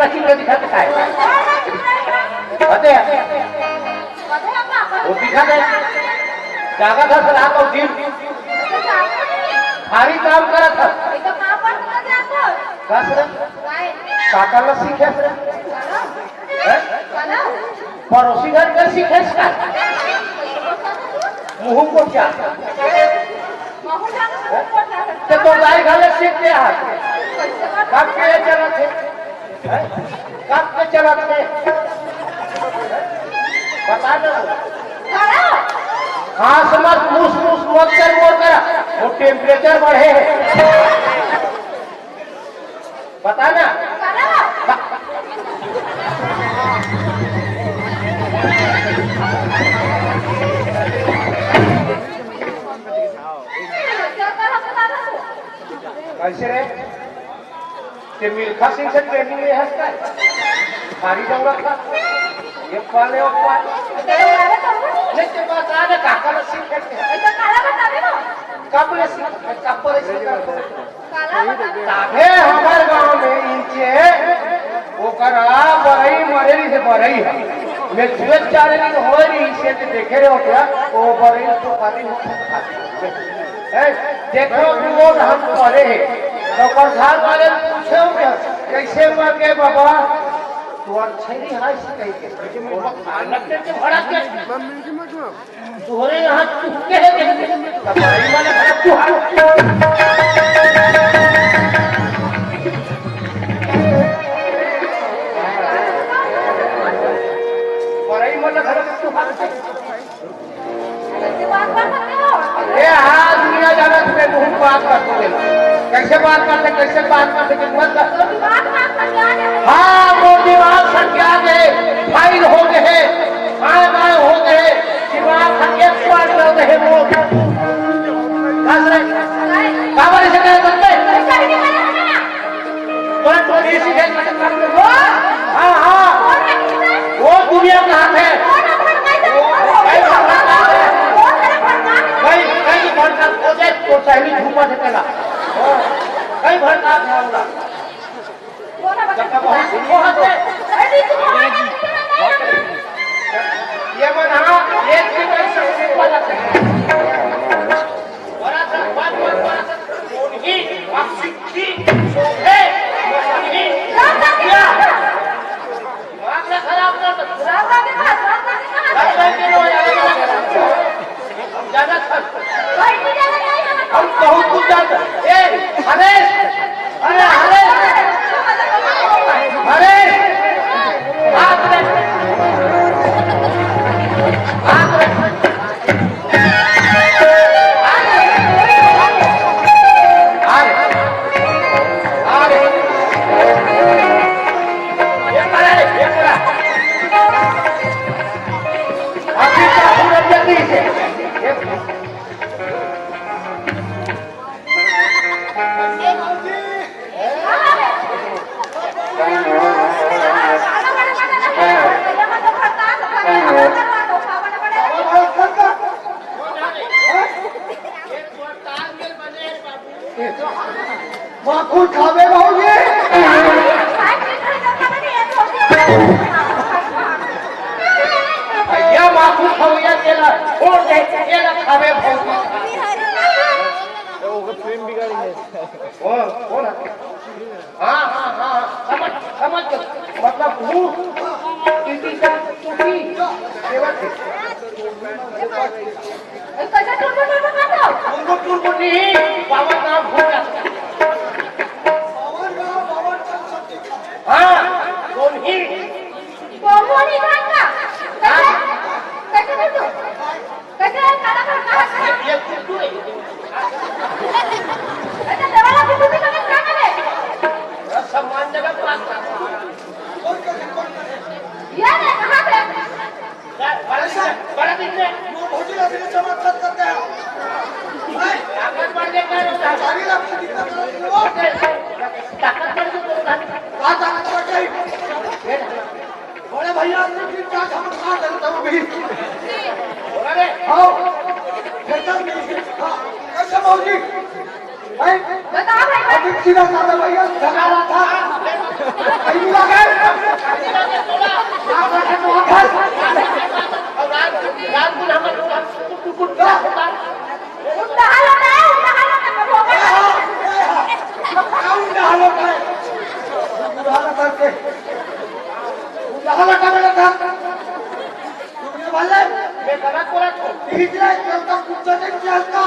चिकना चिकना दिखाते काय होते वो दिखाते जागा था सर आप दिन भारी काम करा था का सर काकाला सीखे सर पड़ोसी घर का सीखे का मुंह को क्या तो गाय घाले सीखते हाथ कब के चला थे कब के चला थे बता दो हाँ समझ मूस मूस मत कर मोड़ कर वो टेम्परेचर बढ़े है बता ना कैसे रे ते मिल्खा सिंह से ट्रेनिंग ले हंसता है भारी जरूरत था ये पाले और पाल नहीं ते बात आ ना काका सिंह करते हैं ऐसा काला बता दे ना कब ले सिंह कब ले सिंह काला बता दे ताबे हमारे गांव में इंचे वो करा बरई मरेली से बरई है मैं सुबह चारे दिन हो रही से देखे रहे हो क्या वो बरई तो खाती है देखो वो हम पढ़े तो प्रसाद वाले पूछे क्या कैसे मर गए बाबा तो अच्छे नहीं हाय से कहीं के के भड़ा के तोरे यहाँ चुपके है बरई वाले भड़ा तू बरई वाले भड़ा तू ये हाँ दुनिया जाना तुम्हें बहुत बात करते कैसे बात करते मत हाँ वो दिमाग संख्या गए फाइल हो गए आए बाएं हो गए दिमाग संख्या स्वाद हो गए वो काबर से क्या करते तो इसी के हाँ हाँ वो दुनिया का हाथ है कई भड़का खोजे तो सहेली झूमा से पहला कई भड़का होगा ये बना एक भी कैसे बड़ा ही वापसी शोभे खराब ज्यादा हम बहुत कुछ जानते हरेश अरे हरेश माखून खावे रहोगे भैया माखून खावे केला छोड़ दे केला खावे भौजी ओके प्रेम बिगाड़ी है कौन हां समझ मतलब भूख टीटी का टूटी केवल कैसा टूट नहीं बाबा का भूख हाँ कौन ही बोली का कैसे कैसे कैसे काला कहा ये टूटू है अच्छा देवाला टूटू का क्या करे सम्मान जगह पास ये ने कहां पे बड़ा दिन में वो भोजी का दिन चमत्कार करते हैं ताकत बढ़ने का होता सारी लाख कितना ताकत बढ़ जो ताकत बढ़ गई बड़े भैया ने फिर क्या खबर खा करता हूं भी अरे आओ फिर तब हां कैसे भोजी भाई बता भाई अभी सीधा साधा भैया झगड़ा था कहीं लगा कहाँ लगा बेटा था तुमने वाले मैं गलत बोला तो ठीक है चलता कुत्ता नहीं चलता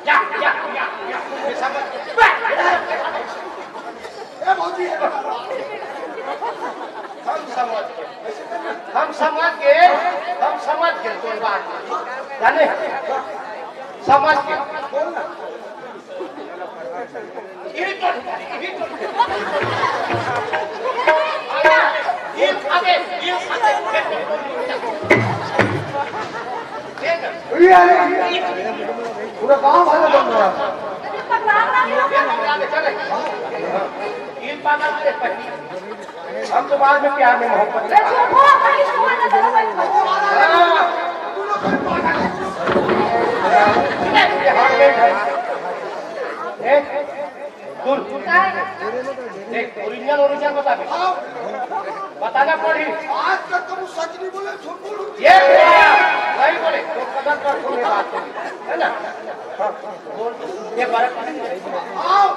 या ये समझ ए मोदी हम समझ के तो बात जाने समझ के ये आगे पूरा गांव वाला बन रहा हम तो बाद में प्यार में मोहब्बत ओरिजिनल बताना पड़ी आज तक तुम सच नहीं बोले झूठ बोलो ये नहीं बोले तो कदर कर सुने बात है ना ये फर्क आओ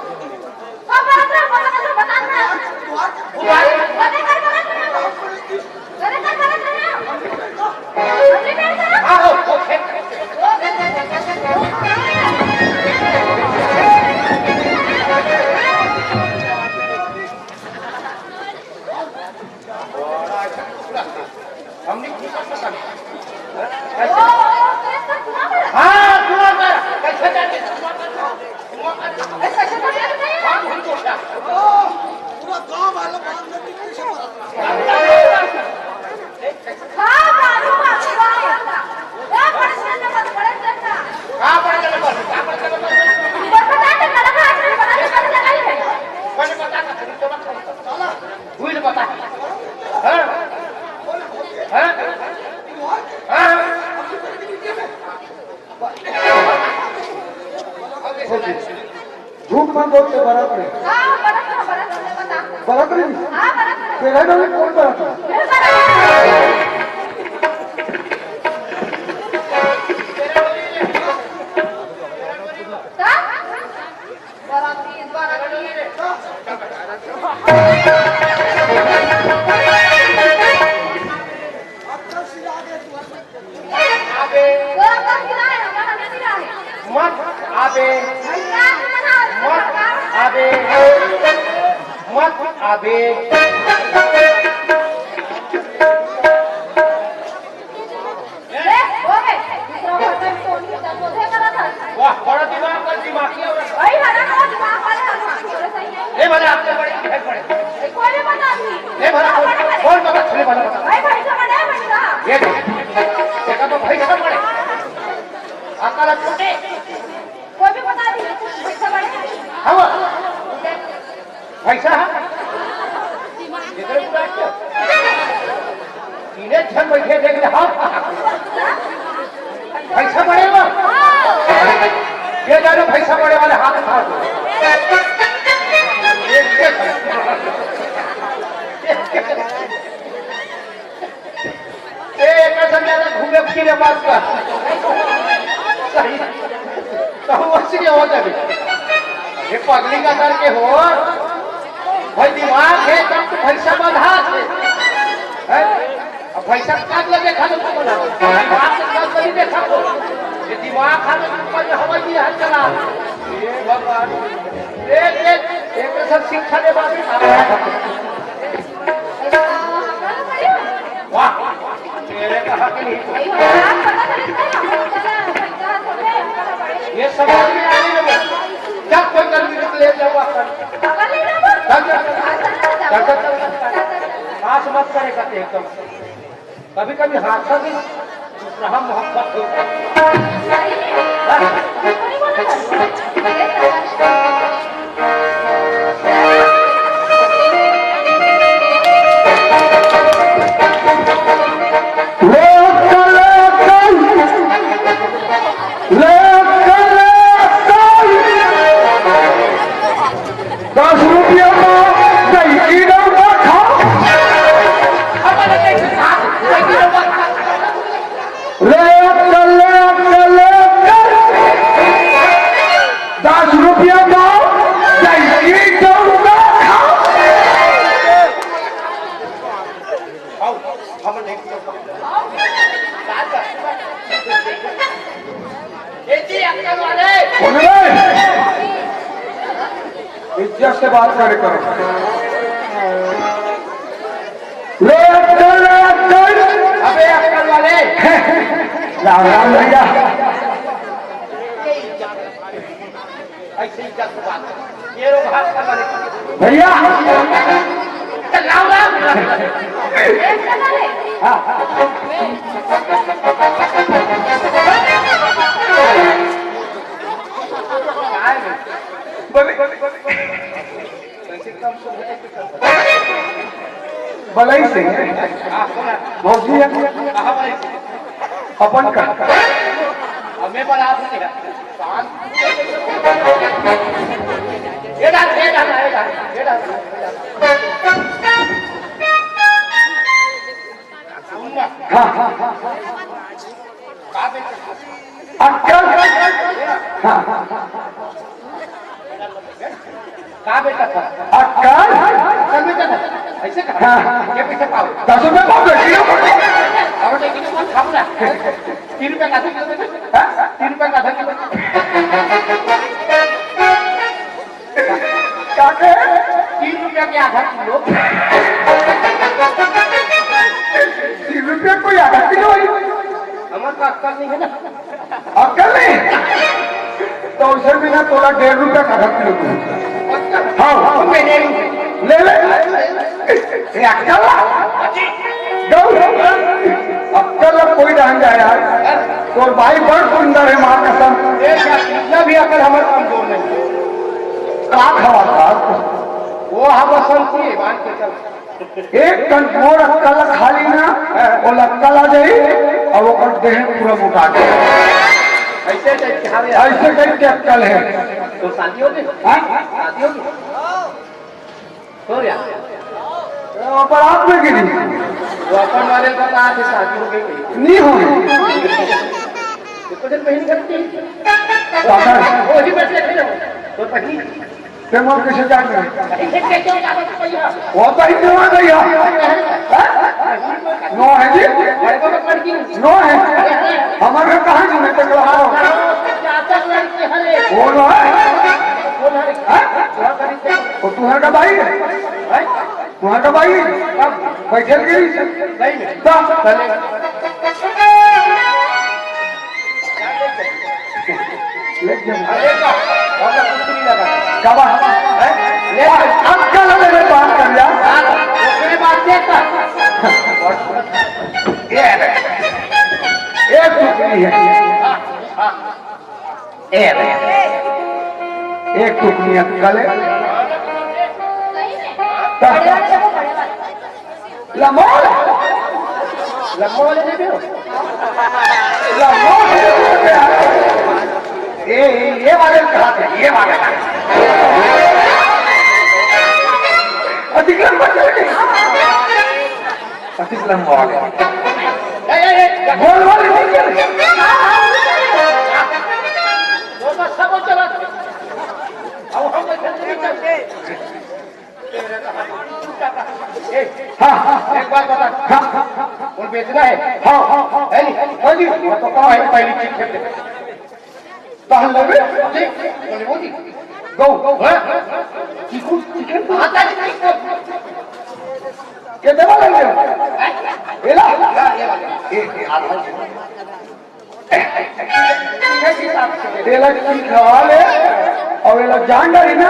हमने हाँ दुआ कर कैसे जाते पूरा गांव वाला बात नहीं कैसे बता हाँ हाँ हाँ झूठ मत बोल के बराबर बराबर तेरा नाम कौन बराबर अबे वाह बड़ा दिमाग का दिमाग किया ये भले आपने बड़े है बड़े ये भला कौन बता चले भला बता ये देखा तो भाई सब बड़े अकल छोटे कोई भी बता दी हाँ पैसा इन्हें छन बैठे देख ले हाँ पैसा बढ़ेगा ये जानो पैसा बढ़े वाले हाथ उठा घूमे फिरे बात का सही हो जाए ये पगली का करके हो भाई दिमाग है तब तो पैसा बधा है अब पैसा काट लगे खा तो बना दिमाग से काट नहीं देखा तो ये दिमाग खा तो ऊपर हवाई भी हाथ चला ये भगवान एक सब शिक्षा दे बात वाह तेरे कहा कि नहीं ये समझ में आ रही है जब कोई गलती ले जाओ हाथ मत करे करते एकदम कभी कभी हादसा भी रहा मोहब्बत ₹10 ले अक्कल ले अक्कल। अबे अक्कल वाले राम राम भैया। ऐसे ही बात है। ये लोग हाथ वाले भैया राम राम एक चला ले बलई से मौसी अपन का हमें बना ये डाल ये डाल ये डाल ये डाल हाँ हाँ अक्कल हाँ कहाँ बेटा था अक्कल कल बेटा था ऐसे कहा ये पैसे पाओ 10 रुपये पाओ किलो और एक किलो खाओ ना 3 रुपये का था 3 रुपये का था क्या कहे 3 रुपये के आधा किलो 3 रुपये कोई आधा किलो हमारे पास अक्कल नहीं है ना अक्कल नहीं तो उसे बिना तोला 1.5 रुपये का आधा किलो हाँ हाँ मैंने ले ले ये अक्कल अक्कल कोई रह जाए यार तो भाई बड़ सुंदर है माँ कसम इतना भी अकल हमारे कमजोर नहीं का खवा था वो हम बसंती मान के चल एक कंट्रोल अक्कल खाली ना वो अक्कल आ जाए और वो कर देह पूरा मुटा के ऐसे ऐसे ऐसे करके अक्कल है तो शादी होगी हाँ? शादी होगी हो गया तो बारात में गिरी वो अपन वाले का कहा थे शादी हो गई नहीं हुई तो दिन पहली करती पागल वो ही बैठे थे तो पहली पेमोर कैसे जाएंगे ऐसे क्यों क्या बात भैया वो तो ही पेमोर गई नो है जी मेरे को लड़की नो है हमारे कहाँ जी मैं तक रहा चाचा लड़की हले वो नो है कौन है वो तुम्हारा का भाई है तुम्हारा का भाई बैठे गिरी नहीं नहीं अरे का और कुछ नहीं लगा कबा ले अक्कल मेरे बात कर जा मेरे बात देखता एक टुकड़ी है एक टुकड़ी अक्कल है बड़े वाले देखो बड़े वाले लमोल लम्बा वाले दे दो लमोल ये वाले कहा थे ये वाले अधिक लंबा चल गए अधिक लंबा वाले गोल वाले नहीं चले वो बस सब चला अब हम नहीं चलते हाँ हाँ एक बात बता हाँ वो बेचना है हाँ हाँ है नहीं हाँ जी तो कहाँ है पहली चीज खेल दे कहाँ लगे बोले वो जी गौ चिकन चिकन आता है ये दवा लगे ये ला ये वाले ये आधा है कि साथ से तेला की खवा ले और ये जान डरी ना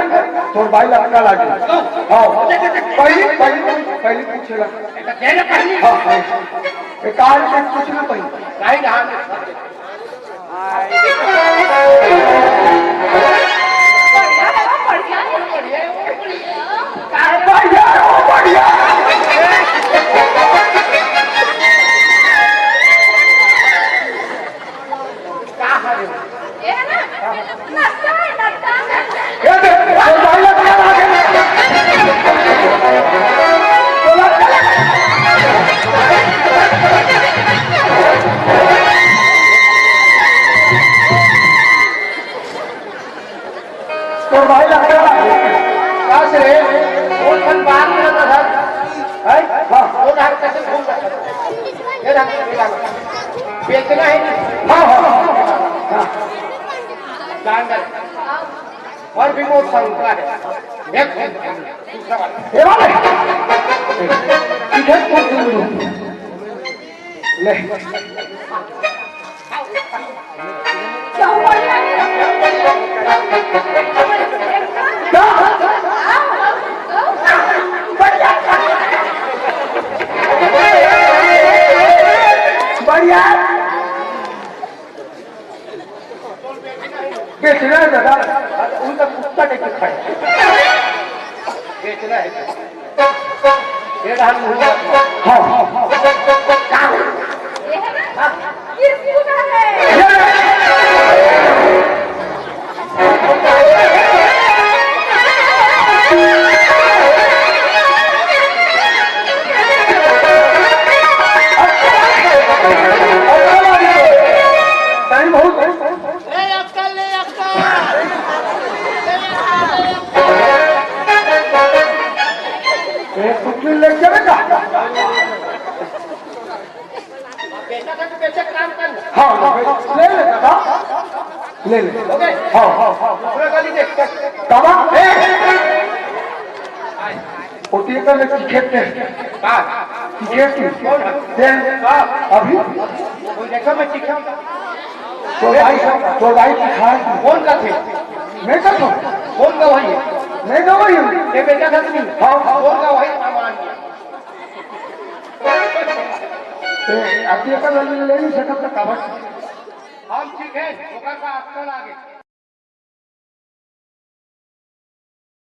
तो भाई लटका लागे हाँ पहली पहली पहली पूछेगा कहने पहली हाँ हाँ ये कार से पूछना पहले नहीं रहा बढ़िया है बढ़िया हो बढ़िया ये है ना नाश्ता है नाश्ता ये दे और भाई लटका लागे तो लटका तो भाई लटका लागे काश रे वो फल बाहर में रहता था है हाँ वो धार कैसे घूम रहा था ये धार बेचना है हाँ हाँ जानकर और भी बहुत सारा है एक दूसरा वाला ये वाले तिथेच पोहोचून ले जाऊ बोलला बढ़िया बेचना है दादा उनका कुत्ता टेक के खाए बेचना है ये डाल मुझे हाँ हाँ हाँ ये है ना किसको है टाइम बहुत कुछ ले चलेगा बेचा था तो बेचा काम कर हाँ ले ले दादा ले ले ओके हाँ हाँ हाँ पूरा गाली देख दादा होती है कर टिकट टिकट दे अभी कोई देखा मैं चिखा तो भाई की खास कौन का थे मैं कर दूँ कौन का वही है मैं तो वही हूँ ये बेचा था कि नहीं हाँ कौन का वही सामान अभी कर ले नहीं सकता कवर हम ठीक है होगा का अक्कल आगे